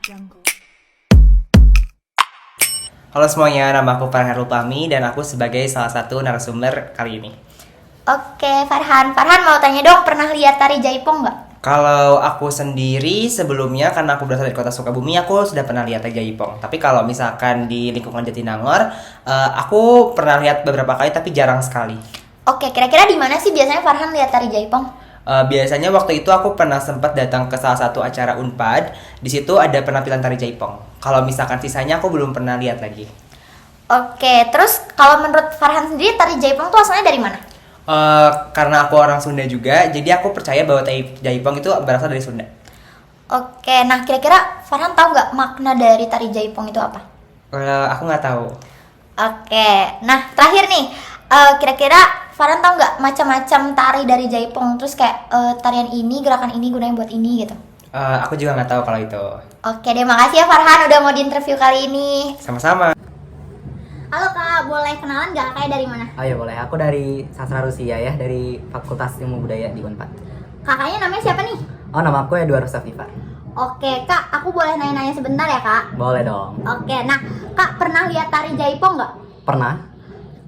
Jungle. Halo semuanya, nama aku Farhan Rupami dan aku sebagai salah satu narasumber kali ini. Oke, Farhan mau tanya dong, pernah lihat tari Jaipong nggak? Kalau aku sendiri sebelumnya, karena aku berasal dari kota Sukabumi, aku sudah pernah lihat tari Jaipong. Tapi kalau misalkan di lingkungan Jatinangor, aku pernah lihat beberapa kali tapi jarang sekali. Oke, kira-kira di mana sih biasanya Farhan lihat tari Jaipong? Biasanya waktu itu aku pernah sempat datang ke salah satu acara Unpad. Di situ ada penampilan tari Jaipong. Kalau misalkan sisanya aku belum pernah lihat lagi. Oke, terus kalau menurut Farhan sendiri tari Jaipong tuh asalnya dari mana? Karena aku orang Sunda juga, jadi aku percaya bahwa tari Jaipong itu berasal dari Sunda. Oke, nah kira-kira Farhan tahu nggak makna dari tari Jaipong itu apa? Aku nggak tahu. Oke, nah terakhir nih, kira-kira Farhan tahu nggak macam-macam tari dari Jaipong? Terus kayak tarian ini, gerakan ini gunanya buat ini gitu. Aku juga nggak tahu kalau itu. Oke deh, makasih ya Farhan udah mau diinterview kali ini. Sama-sama. Halo Kak, boleh kenalan nggak kakaknya dari mana? Oh ya boleh, aku dari Sastra Rusia ya, dari Fakultas Ilmu Budaya di Unpad. Kakaknya namanya siapa nih? Oh, nama aku Edward Rustafifar. Oke Kak, aku boleh nanya-nanya sebentar ya Kak? Boleh dong. Oke, nah Kak pernah lihat tari Jaipong nggak? Pernah,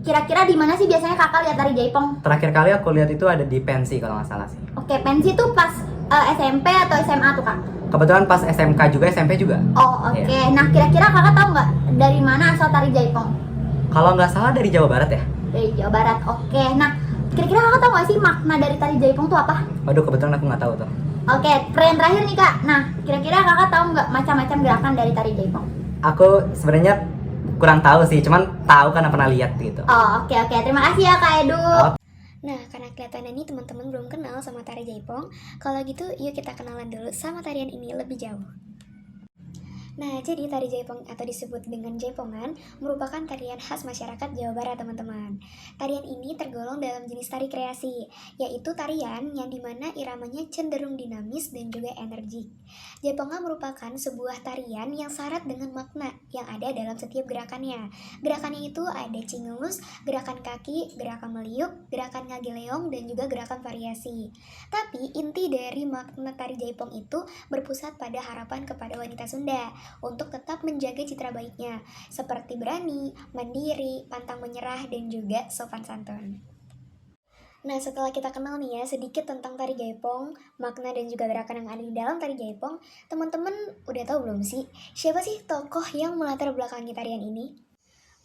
Kira-kira di mana sih biasanya kakak lihat tari Jaipong? terakhir kali aku lihat itu ada di pensi kalau nggak salah sih. Oke, pensi tuh pas SMP atau SMA tuh Kak? Kebetulan pas SMK juga, SMP juga. Oh oke, Iya. nah kira-kira kakak tahu nggak dari mana asal tari Jaipong? Kalau nggak salah dari Jawa Barat ya. Dari Jawa Barat, oke. Nah, kira-kira kakak tahu nggak sih makna dari tari Jaipong tuh apa? Waduh, kebetulan aku nggak tahu tuh. Oke, pertanyaan terakhir nih Kak. Nah, kira-kira kakak tahu nggak macam-macam gerakan dari tari Jaipong? Aku sebenarnya kurang tahu sih, cuman tahu karena pernah lihat gitu. Oh oke, terima kasih ya Kak Edu. Nah, karena kelihatannya nih teman-teman belum kenal sama tari Jaipong, kalau gitu yuk kita kenalan dulu sama tarian ini lebih jauh. Nah, jadi tari Jaipong atau disebut dengan Jaipongan merupakan tarian khas masyarakat Jawa Barat, teman-teman. Tarian ini tergolong dalam jenis tari kreasi, yaitu tarian yang dimana iramanya cenderung dinamis dan juga energik. Jaipongan merupakan sebuah tarian yang syarat dengan makna yang ada dalam setiap gerakannya. Gerakannya itu ada cingus, gerakan kaki, gerakan meliuk, gerakan ngageleong, dan juga gerakan variasi. Tapi inti dari makna tari Jaipong itu berpusat pada harapan kepada wanita Sunda untuk tetap menjaga citra baiknya, seperti berani, mandiri, pantang menyerah, dan juga sopan santun. Nah, setelah kita kenal nih ya sedikit tentang tari Jaipong, makna dan juga gerakan yang ada di dalam tari Jaipong, teman-teman udah tahu belum sih siapa sih tokoh yang melatar belakangi tarian ini?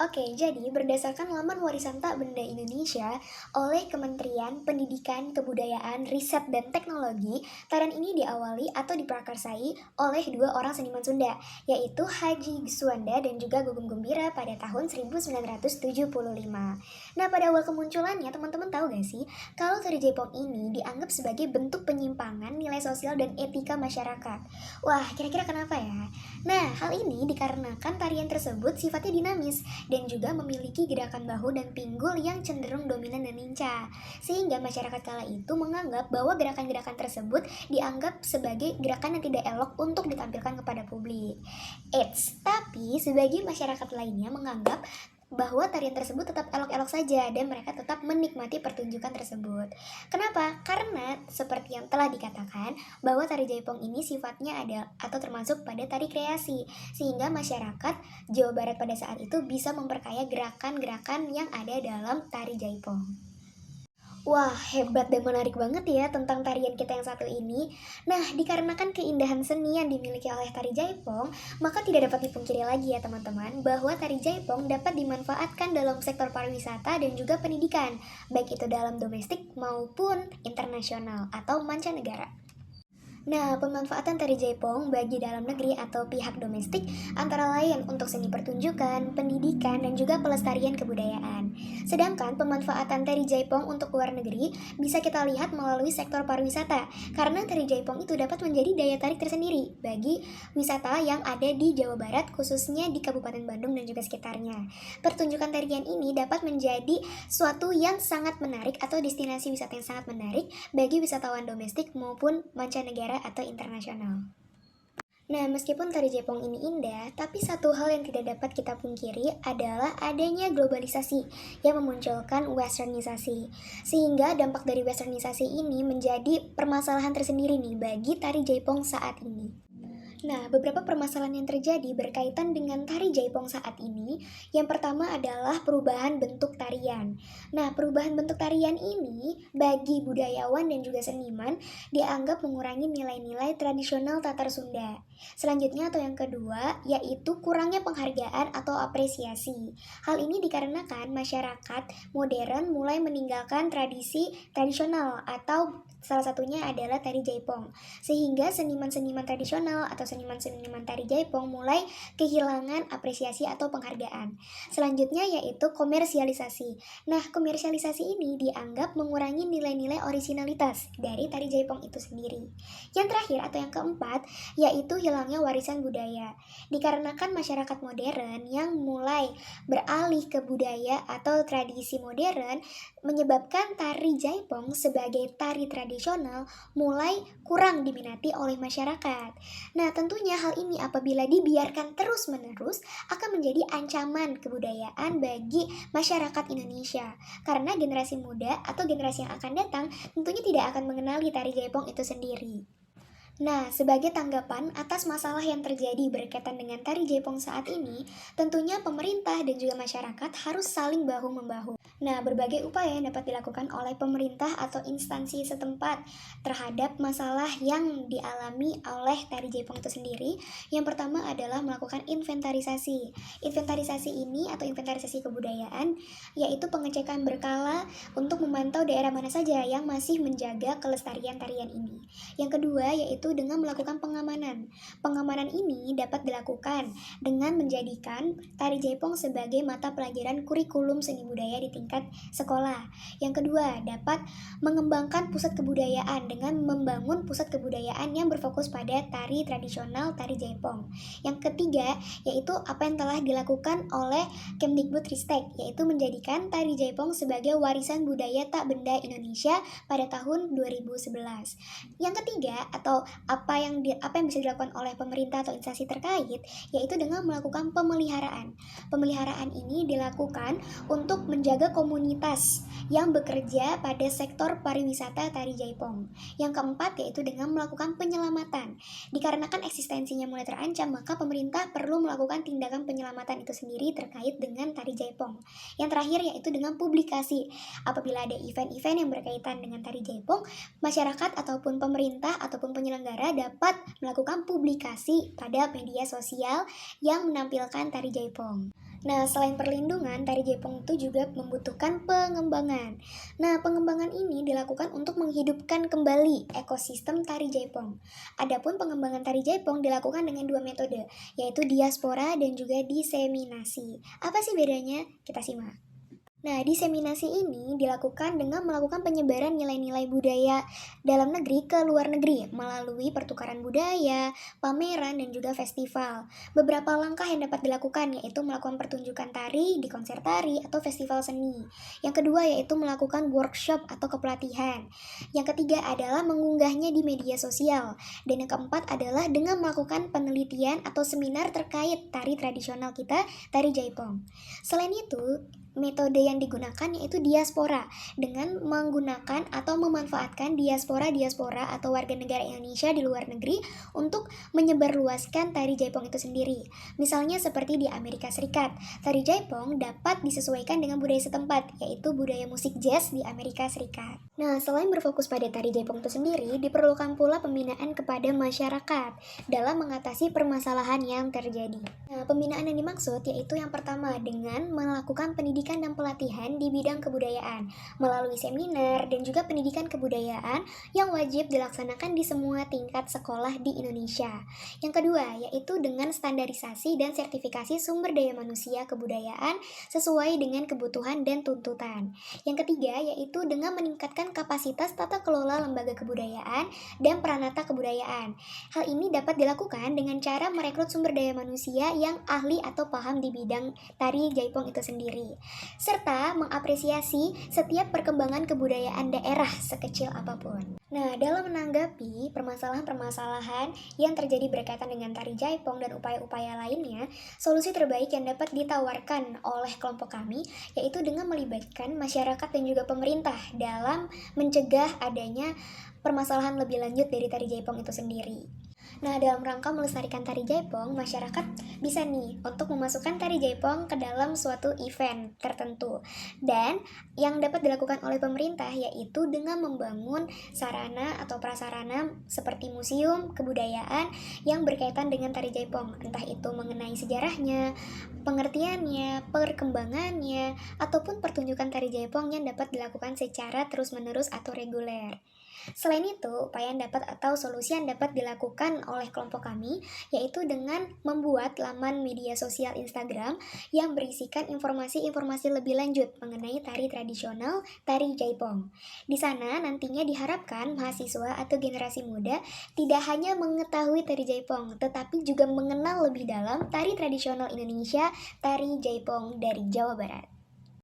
Oke, jadi berdasarkan laman warisan tak benda Indonesia oleh Kementerian Pendidikan, Kebudayaan, Riset, dan Teknologi, tarian ini diawali atau diprakarsai oleh dua orang seniman Sunda, yaitu Haji Suwanda dan juga Gugum Gumbira pada tahun 1975. Nah, pada awal kemunculannya, teman-teman tahu gak sih, kalau tari Jaipong ini dianggap sebagai bentuk penyimpangan nilai sosial dan etika masyarakat. Wah, kira-kira kenapa ya? Nah, hal ini dikarenakan tarian tersebut sifatnya dinamis dan juga memiliki gerakan bahu dan pinggul yang cenderung dominan dan lincah. Sehingga masyarakat kala itu menganggap bahwa gerakan-gerakan tersebut dianggap sebagai gerakan yang tidak elok untuk ditampilkan kepada publik. Tapi sebagian masyarakat lainnya menganggap bahwa tarian tersebut tetap elok-elok saja dan mereka tetap menikmati pertunjukan tersebut. Kenapa? Karena seperti yang telah dikatakan bahwa tari Jaipong ini sifatnya ada atau termasuk pada tari kreasi, sehingga masyarakat Jawa Barat pada saat itu bisa memperkaya gerakan-gerakan yang ada dalam tari Jaipong. Wah, hebat dan menarik banget ya tentang tarian kita yang satu ini. Nah, dikarenakan keindahan seni yang dimiliki oleh tari Jaipong, maka tidak dapat dipungkiri lagi ya teman-teman, bahwa tari Jaipong dapat dimanfaatkan dalam sektor pariwisata dan juga pendidikan, baik itu dalam domestik maupun internasional atau mancanegara. Nah, pemanfaatan tari Jaipong bagi dalam negeri atau pihak domestik antara lain untuk seni pertunjukan, pendidikan, dan juga pelestarian kebudayaan. Sedangkan pemanfaatan tari Jaipong untuk luar negeri bisa kita lihat melalui sektor pariwisata, karena tari Jaipong itu dapat menjadi daya tarik tersendiri bagi wisata yang ada di Jawa Barat, khususnya di Kabupaten Bandung dan juga sekitarnya. Pertunjukan tarian ini dapat menjadi suatu yang sangat menarik atau destinasi wisata yang sangat menarik bagi wisatawan domestik maupun mancanegara atau internasional. Nah, meskipun tari Jaipong ini indah, tapi satu hal yang tidak dapat kita pungkiri adalah adanya globalisasi yang memunculkan westernisasi. Sehingga dampak dari westernisasi ini menjadi permasalahan tersendiri nih bagi tari Jaipong saat ini. Nah, beberapa permasalahan yang terjadi berkaitan dengan tari Jaipong saat ini. Yang pertama adalah perubahan bentuk tarian. Nah, perubahan bentuk tarian ini bagi budayawan dan juga seniman dianggap mengurangi nilai-nilai tradisional Tatar Sunda. Selanjutnya atau yang kedua, yaitu kurangnya penghargaan atau apresiasi. Hal ini dikarenakan masyarakat modern mulai meninggalkan tradisi tradisional atau salah satunya adalah tari Jaipong. Sehingga seniman-seniman tradisional atau seniman-seniman tari Jaipong mulai kehilangan apresiasi atau penghargaan. Selanjutnya yaitu komersialisasi. Nah, komersialisasi ini dianggap mengurangi nilai-nilai orisinalitas dari tari Jaipong itu sendiri. Yang terakhir atau yang keempat yaitu hilangnya warisan budaya. Dikarenakan masyarakat modern yang mulai beralih ke budaya atau tradisi modern menyebabkan tari Jaipong sebagai tari tradisional mulai kurang diminati oleh masyarakat. Nah, tentunya hal ini apabila dibiarkan terus-menerus akan menjadi ancaman kebudayaan bagi masyarakat Indonesia. Karena generasi muda atau generasi yang akan datang tentunya tidak akan mengenali tari Jaipong itu sendiri. Nah, sebagai tanggapan atas masalah yang terjadi berkaitan dengan tari Jaipong saat ini, tentunya pemerintah dan juga masyarakat harus saling bahu-membahu. Nah, berbagai upaya yang dapat dilakukan oleh pemerintah atau instansi setempat terhadap masalah yang dialami oleh tari Jaipong itu sendiri. Yang pertama adalah melakukan inventarisasi. Inventarisasi ini atau inventarisasi kebudayaan yaitu pengecekan berkala untuk memantau daerah mana saja yang masih menjaga kelestarian tarian ini. Yang kedua yaitu dengan melakukan pengamanan. Pengamanan ini dapat dilakukan dengan menjadikan tari Jaipong sebagai mata pelajaran kurikulum seni budaya di tingkat sekolah. Yang kedua, dapat mengembangkan pusat kebudayaan dengan membangun pusat kebudayaan yang berfokus pada tari tradisional tari Jaipong. Yang ketiga, yaitu apa yang telah dilakukan oleh Kemdikbudristek, yaitu menjadikan tari Jaipong sebagai warisan budaya tak benda Indonesia pada tahun 2011. Yang ketiga, atau apa yang bisa dilakukan oleh pemerintah atau instansi terkait yaitu dengan melakukan pemeliharaan. Pemeliharaan ini dilakukan untuk menjaga komunitas yang bekerja pada sektor pariwisata tari Jaipong. Yang keempat yaitu dengan melakukan penyelamatan. Dikarenakan eksistensinya mulai terancam, maka pemerintah perlu melakukan tindakan penyelamatan itu sendiri terkait dengan tari Jaipong. Yang terakhir yaitu dengan publikasi. Apabila ada event-event yang berkaitan dengan tari Jaipong, masyarakat ataupun pemerintah ataupun penyelenggara dapat melakukan publikasi pada media sosial yang menampilkan tari Jaipong. Nah, selain perlindungan, tari Jaipong itu juga membutuhkan pengembangan. Nah, pengembangan ini dilakukan untuk menghidupkan kembali ekosistem tari Jaipong. Adapun pengembangan tari Jaipong dilakukan dengan dua metode, yaitu diaspora dan juga diseminasi. Apa sih bedanya? Kita simak. Nah, diseminasi ini dilakukan dengan melakukan penyebaran nilai-nilai budaya dalam negeri ke luar negeri melalui pertukaran budaya, pameran, dan juga festival. Beberapa langkah yang dapat dilakukan yaitu melakukan pertunjukan tari di konser tari atau festival seni. Yang kedua yaitu melakukan workshop atau kepelatihan. Yang ketiga adalah mengunggahnya di media sosial. Dan yang keempat adalah dengan melakukan penelitian atau seminar terkait tari tradisional kita, tari Jaipong. Selain itu, metode yang digunakan yaitu diaspora dengan menggunakan atau memanfaatkan diaspora atau warga negara Indonesia di luar negeri untuk menyebarluaskan tari Jaipong itu sendiri. Misalnya seperti di Amerika Serikat, tari Jaipong dapat disesuaikan dengan budaya setempat yaitu budaya musik jazz di Amerika Serikat. Nah, selain berfokus pada tari Jaipong itu sendiri, diperlukan pula pembinaan kepada masyarakat dalam mengatasi permasalahan yang terjadi. Nah, pembinaan yang dimaksud yaitu yang pertama dengan melakukan pendidikan dan pelatihan di bidang kebudayaan melalui seminar dan juga pendidikan kebudayaan yang wajib dilaksanakan di semua tingkat sekolah di Indonesia. Yang kedua, yaitu dengan standarisasi dan sertifikasi sumber daya manusia kebudayaan sesuai dengan kebutuhan dan tuntutan. Yang ketiga, yaitu dengan meningkatkan kapasitas tata kelola lembaga kebudayaan dan peranata kebudayaan. Hal ini dapat dilakukan dengan cara merekrut sumber daya manusia yang ahli atau paham di bidang tari Jaipong itu sendiri, serta mengapresiasi setiap perkembangan kebudayaan daerah sekecil apapun. Nah, dalam menanggapi permasalahan-permasalahan yang terjadi berkaitan dengan tari Jaipong dan upaya-upaya lainnya, solusi terbaik yang dapat ditawarkan oleh kelompok kami yaitu dengan melibatkan masyarakat dan juga pemerintah dalam mencegah adanya permasalahan lebih lanjut dari tari Jaipong itu sendiri. Nah, dalam rangka melestarikan tari Jaipong, masyarakat bisa nih untuk memasukkan tari Jaipong ke dalam suatu event tertentu. Dan yang dapat dilakukan oleh pemerintah yaitu dengan membangun sarana atau prasarana seperti museum kebudayaan yang berkaitan dengan tari Jaipong, entah itu mengenai sejarahnya, pengertiannya, perkembangannya, ataupun pertunjukan tari Jaipong yang dapat dilakukan secara terus-menerus atau reguler. Selain itu, upaya yang dapat atau solusi yang dapat dilakukan oleh kelompok kami yaitu dengan membuat laman media sosial Instagram yang berisikan informasi-informasi lebih lanjut mengenai tari tradisional tari Jaipong. Di sana nantinya diharapkan mahasiswa atau generasi muda tidak hanya mengetahui tari Jaipong, tetapi juga mengenal lebih dalam tari tradisional Indonesia, tari Jaipong dari Jawa Barat.